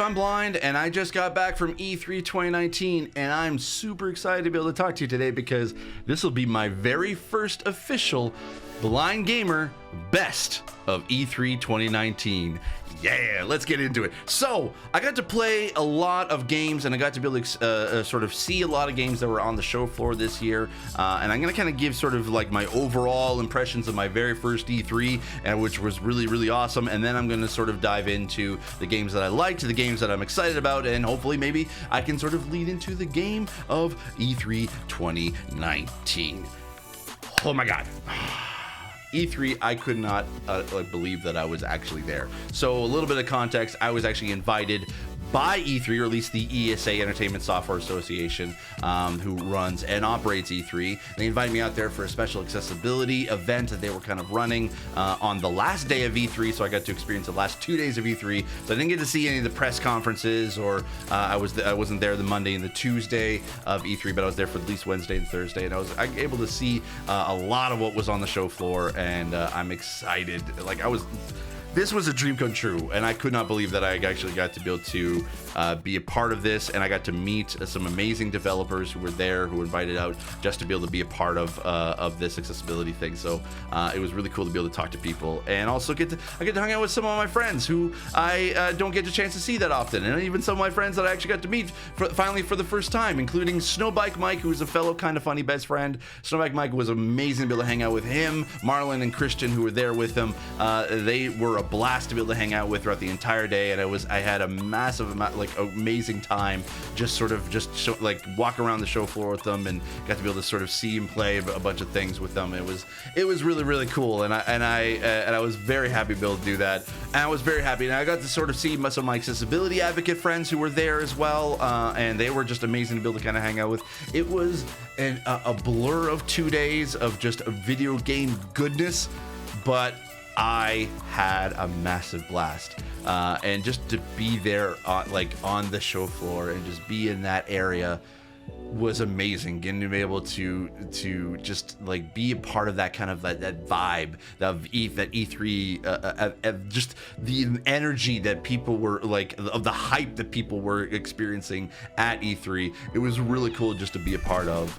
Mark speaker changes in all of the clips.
Speaker 1: I'm Blind, and I just got back from E3 2019, and I'm super excited to be able to talk to you today because this will be my very first official Blind Gamer Best of E3 2019. Yeah, let's get into it. So, I got to play a lot of games, and I got to be able to sort of see a lot of games that were on the show floor this year, and I'm going to kind of give sort of like my overall impressions of my very first E3, which was really, really awesome, and then I'm going to sort of dive into the games that I liked, the games that I'm excited about, and hopefully maybe I can sort of lead into the game of E3 2019. Oh my god. E3, I could not believe that I was actually there. So a little bit of context, I was actually invited by E3, or at least the ESA Entertainment Software Association, who runs and operates E3. They invited me out there for a special accessibility event that they were kind of running on the last day of E3, so I got to experience the last 2 days of E3. So I didn't get to see any of the press conferences, or I wasn't there the Monday and the Tuesday of E3, but I was there for at least Wednesday and Thursday, and I was able to see a lot of what was on the show floor, and I'm excited. This was a dream come true, and I could not believe that I actually got to be able to be a part of this, and I got to meet some amazing developers who were there, who were invited out just to be able to be a part of this accessibility thing. So it was really cool to be able to talk to people, and also I get to hang out with some of my friends who I don't get a chance to see that often, and even some of my friends that I actually got to meet finally for the first time, including Snowbike Mike, who is a fellow kind of funny best friend. Snowbike Mike was amazing to be able to hang out with him. Marlon and Christian, who were there with him, they were a blast to be able to hang out with throughout the entire day, and I had a massive amount, amazing time, just walk around the show floor with them, and got to be able to sort of see and play a bunch of things with them. It was really, really cool, and I was very happy to be able to do that. And I was very happy, and I got to sort of see some of my accessibility advocate friends who were there as well, and they were just amazing to be able to kind of hang out with. It was a blur of 2 days of just video game goodness, but I had a massive blast, and just to be there on the show floor and just be in that area was amazing. Getting to be able to just be a part of that kind of that vibe, that E3, just the energy that people were of the hype that people were experiencing at E3. It was really cool just to be a part of,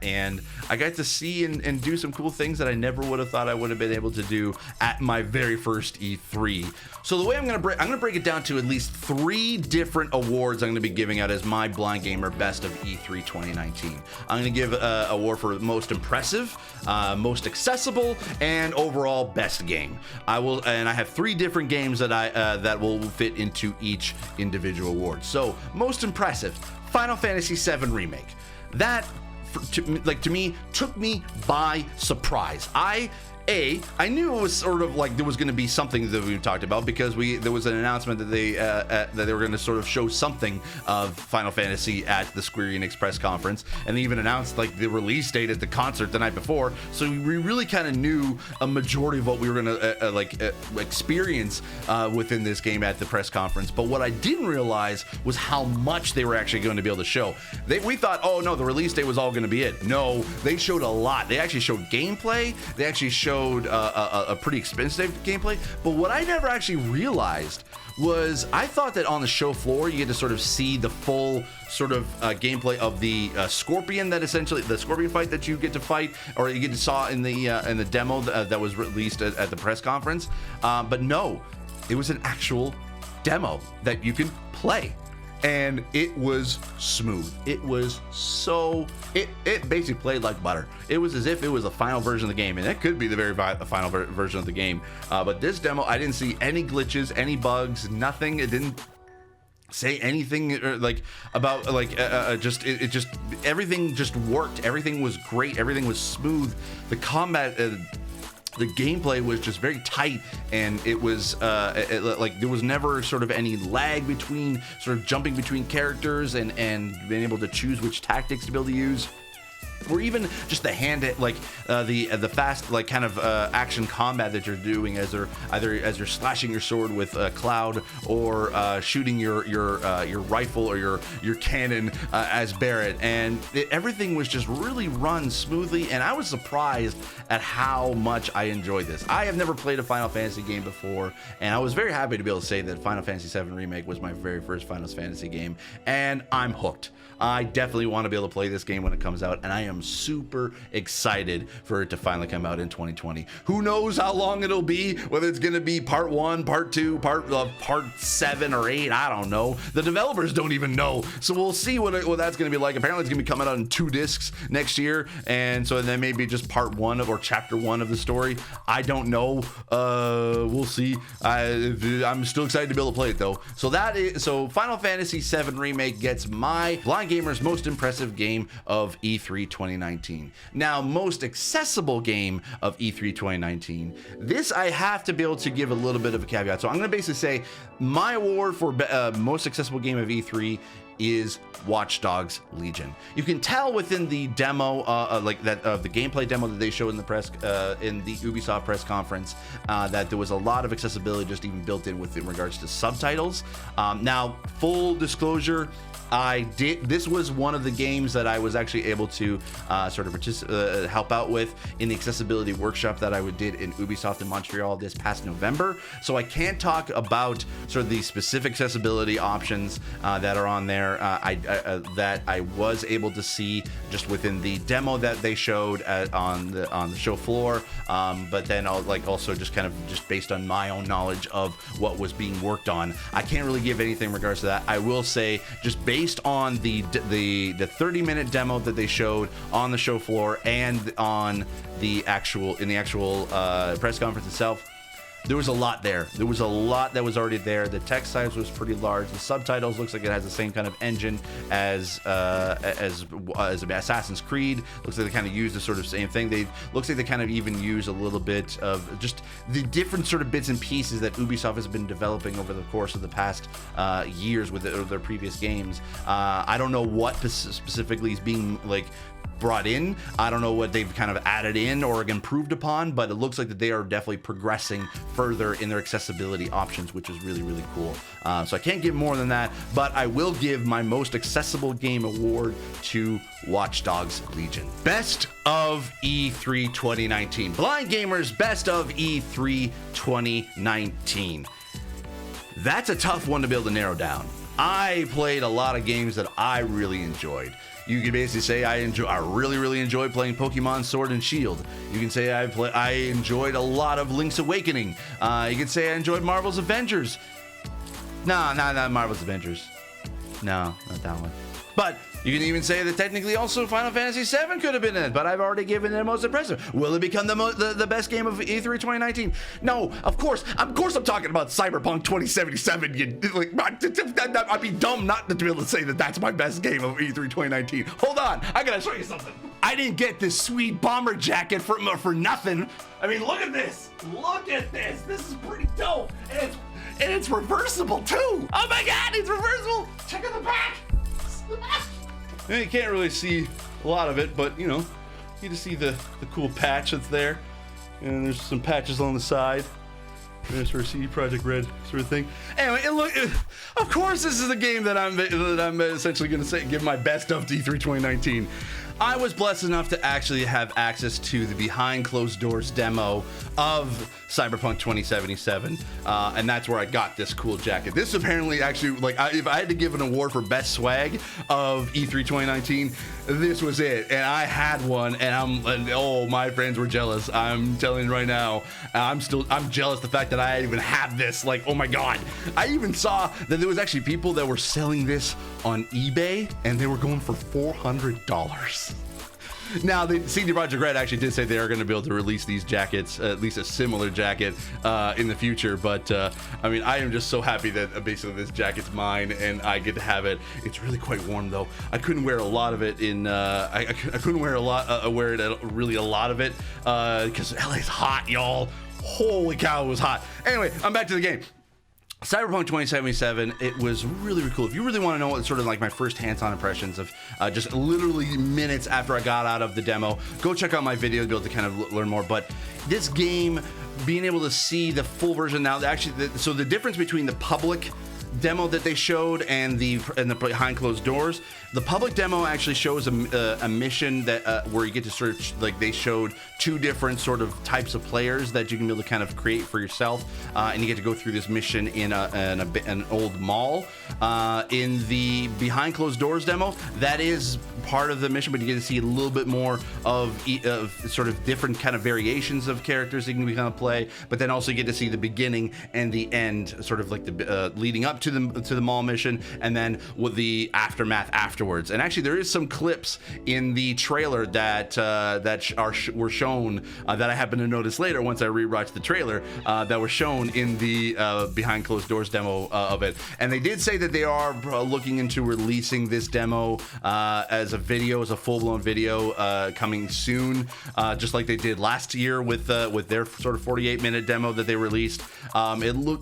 Speaker 1: and I got to see and do some cool things that I never would have thought I would have been able to do at my very first E3. So the way I'm gonna break it down to at least 3 different awards I'm gonna be giving out as my Blind Gamer Best of E3 2019. I'm gonna give an award for most impressive, most accessible, and overall best game. I have 3 different games that that will fit into each individual award. So most impressive, Final Fantasy VII Remake. That to me took me by surprise. I knew it was sort of there was going to be something that we talked about, because there was an announcement that they were going to sort of show something of Final Fantasy at the Square Enix press conference, and they even announced the release date at the concert the night before. So we really kind of knew a majority of what we were going to experience within this game at the press conference. But what I didn't realize was how much they were actually going to be able to show. We thought, oh no, the release date was all going to be it. No, they showed a lot. They actually showed gameplay. They actually showed a pretty expensive gameplay, but what I never actually realized was I thought that on the show floor you get to sort of see the full sort of gameplay of the scorpion, that essentially the scorpion fight that you get to fight, or you get to saw in the demo that was released at the press conference, but no, it was an actual demo that you can play. And it was smooth. It was it basically played like butter. It was as if it was a final version of the game, and it could be the very final version of the game. But this demo, I didn't see any glitches, any bugs, nothing. It didn't say anything about just everything just worked. Everything was great. Everything was smooth. The combat. The gameplay was just very tight, and it was there was never sort of any lag between sort of jumping between characters and being able to choose which tactics to be able to use. or even just the hand, like the fast, like kind of action combat that you're doing as you're slashing your sword with Cloud, or shooting your rifle or your cannon as Barrett, and everything was just really run smoothly. And I was surprised at how much I enjoyed this. I have never played a Final Fantasy game before, and I was very happy to be able to say that Final Fantasy VII Remake was my very first Final Fantasy game, and I'm hooked. I definitely want to be able to play this game when it comes out, and I am super excited for it to finally come out in 2020. Who knows how long it'll be, whether it's going to be part 1, part 2, part 7 or 8, I don't know. The developers don't even know, so we'll see what that's going to be like. Apparently it's going to be coming out on 2 discs next year, and so then maybe just part 1 or chapter 1 of the story. I don't know. We'll see. I'm still excited to be able to play it though. So Final Fantasy VII Remake gets my Blind Gamer's most impressive game of E3 2019. Now, most accessible game of E3 2019. This I have to be able to give a little bit of a caveat. So I'm going to basically say my award for most accessible game of E3 is Watch Dogs Legion. You can tell within the demo, the gameplay demo that they showed in the press, in the Ubisoft press conference, that there was a lot of accessibility just even built in with in regards to subtitles. Now, full disclosure, this was one of the games that I was actually able to sort of help out with in the accessibility workshop that I did in Ubisoft in Montreal this past November. So I can't talk about sort of the specific accessibility options that are on there that I was able to see just within the demo that they showed on the show floor. But then also just kind of just based on my own knowledge of what was being worked on, I can't really give anything in regards to that. I will say just based on the 30-minute demo that they showed on the show floor and on the actual press conference itself, there was a lot there. There was a lot that was already there. The text size was pretty large. The subtitles looks like it has the same kind of engine as Assassin's Creed. Looks like they kind of use the sort of same thing. Looks like they kind of even use a little bit of just the different sort of bits and pieces that Ubisoft has been developing over the course of the past years with their previous games. I don't know what specifically is being brought in. I don't know what they've kind of added in or improved upon, but it looks like that they are definitely progressing further in their accessibility options, which is really, really cool. So I can't give more than that, but I will give my most accessible game award to Watch Dogs Legion. Best of E3 2019. Blind Gamer's Best of E3 2019. That's a tough one to be able to narrow down. I played a lot of games that I really enjoyed. You can basically say I really enjoyed playing Pokemon Sword and Shield. You can say I enjoyed a lot of Link's Awakening. You can say I enjoyed Marvel's Avengers. No, not Marvel's Avengers. No, not that one. But you can even say that technically also Final Fantasy VII could have been in it, but I've already given it most impressive. Will it become the best game of E3 2019? No, of course I'm talking about Cyberpunk 2077. I'd be dumb not to be able to say that that's my best game of E3 2019. Hold on, I gotta show you something. I didn't get this sweet bomber jacket for nothing. I mean, look at this. Look at this. This is pretty dope, and it's reversible too. Oh my God, it's reversible. Check out the back. You can't really see a lot of it, but you get to see the cool patch that's there, and there's some patches on the side. There's for CD Projekt Red sort of thing. Anyway, of course, this is the game that I'm essentially going to give my best of E3 2019. I was blessed enough to actually have access to the behind closed doors demo of Cyberpunk 2077, and that's where I got this cool jacket. This apparently actually, if I had to give an award for best swag of E3 2019, this was it. And I had one, and my friends were jealous. I'm telling you right now, I'm jealous the fact that I even have this. Oh my God. I even saw that there was actually people that were selling this on eBay, and they were going for $400. Now, the CD Projekt Red actually did say they are going to be able to release these jackets, at least a similar jacket, in the future. But I mean, I am just so happy that basically this jacket's mine and I get to have it. It's really quite warm though. I couldn't wear a lot of it in. I couldn't wear a lot of it because LA's hot, y'all. Holy cow, it was hot. Anyway, I'm back to the game. Cyberpunk 2077, it was really, really cool. If you really want to know what sort of my first hands-on impressions of just literally minutes after I got out of the demo, go check out my video to be able to kind of learn more. But this game, being able to see the full version now, actually, so the difference between the public demo that they showed and the behind closed doors. The public demo actually shows a mission that where you get to sort of like they showed 2 different sort of types of players that you can be able to kind of create for yourself, and you get to go through this mission in an old mall. In the behind closed doors demo, that is part of the mission, but you get to see a little bit more of sort of different kind of variations of characters that you can kind of play, but then also you get to see the beginning and the end, sort of like the leading up to the mall mission, and then with the aftermath afterwards. And actually, there is some clips in the trailer that were shown that I happened to notice later once I rewatched the trailer that were shown in the behind closed doors demo of it. And they did say that they are looking into releasing this demo as a video, as a full-blown video coming soon, just like they did last year with their sort of 48-minute demo that they released.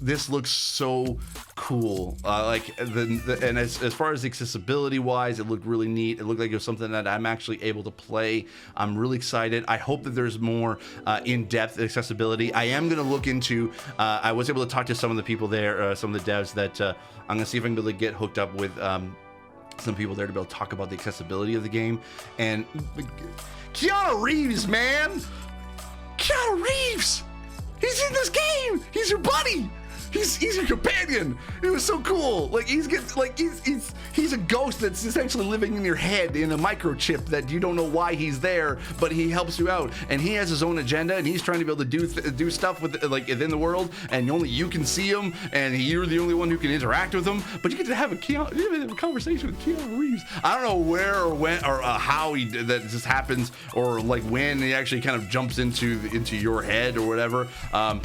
Speaker 1: This looks so cool. And as far as accessibility wise, it looked really neat. It looked like it was something that I'm actually able to play. I'm really excited. I hope that there's more in-depth accessibility. I am going to look into, I was able to talk to some of the people there, some of the devs that I'm going to see if I can be able to get hooked up with some people there to be able to talk about the accessibility of the game. And Keanu Reeves, man! Keanu Reeves! He's in this game! He's your buddy! He's your companion. It was so cool. Like he's a ghost that's essentially living in your head in a microchip that you don't know why he's there, but he helps you out. And he has his own agenda, and he's trying to be able to do stuff with like within the world, and only you can see him, and you're the only one who can interact with him. But you get to have a conversation with Keanu Reeves. I don't know where or when or how that just happens, or like when he actually kind of jumps into your head or whatever. I'm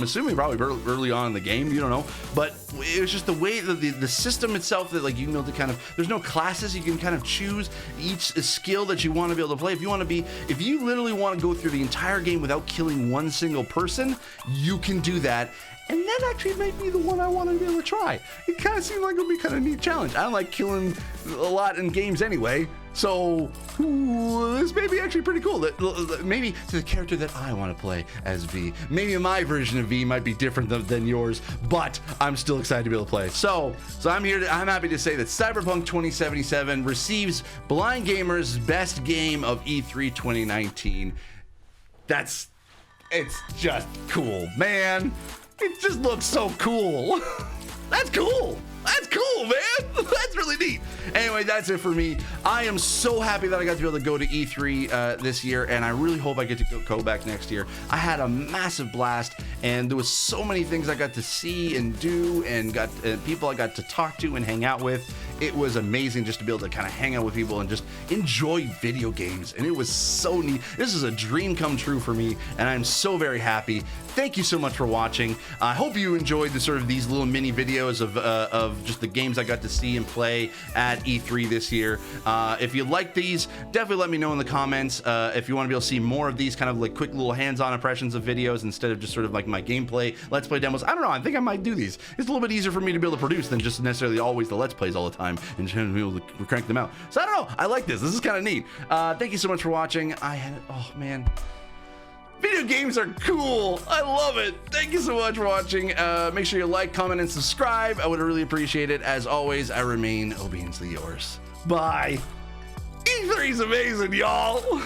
Speaker 1: assuming probably early on in the game. You don't know, but it was just the way that the system itself that like you know, the kind of, there's no classes. You can kind of choose each skill that you want to be able to play. If you literally want to go through the entire game without killing one single person, you can do that. And that actually might be the one I want to be able to try. It kind of seemed like it would be kind of a neat challenge. I don't like killing a lot in games anyway, so this may be actually pretty cool. Maybe to the character that I want to play as V. Maybe my version of V might be different than yours, but I'm still excited to be able to play. So I'm happy to say that Cyberpunk 2077 receives Blind Gamer's best game of E3 2019. It's just cool, man. It just looks so cool. That's cool. That's cool, man. That's really neat. Anyway, that's it for me. I am so happy that I got to be able to go to E3 this year, and I really hope I get to go back next year. I had a massive blast, and there was so many things I got to see and do, and people I got to talk to and hang out with. It was amazing just to be able to kind of hang out with people and just enjoy video games, and it was so neat. This is a dream come true for me, and I'm so very happy. Thank you so much for watching. I hope you enjoyed these little mini videos of just the games I got to see and play at E3 this year. If you like these, definitely let me know in the comments. If you want to be able to see more of these kind of like quick little hands-on impressions of videos instead of just sort of like my gameplay, let's play demos. I don't know, I think I might do these. It's a little bit easier for me to be able to produce than just necessarily always the let's plays all the time and trying to be able to crank them out. So I don't know, I like this. This is kind of neat. Thank you so much for watching. Oh man. Video games are cool. I love it. Thank you so much for watching. Make sure you like, comment, and subscribe. I would really appreciate it. As always, I remain obediently yours. Bye. E3's amazing, y'all.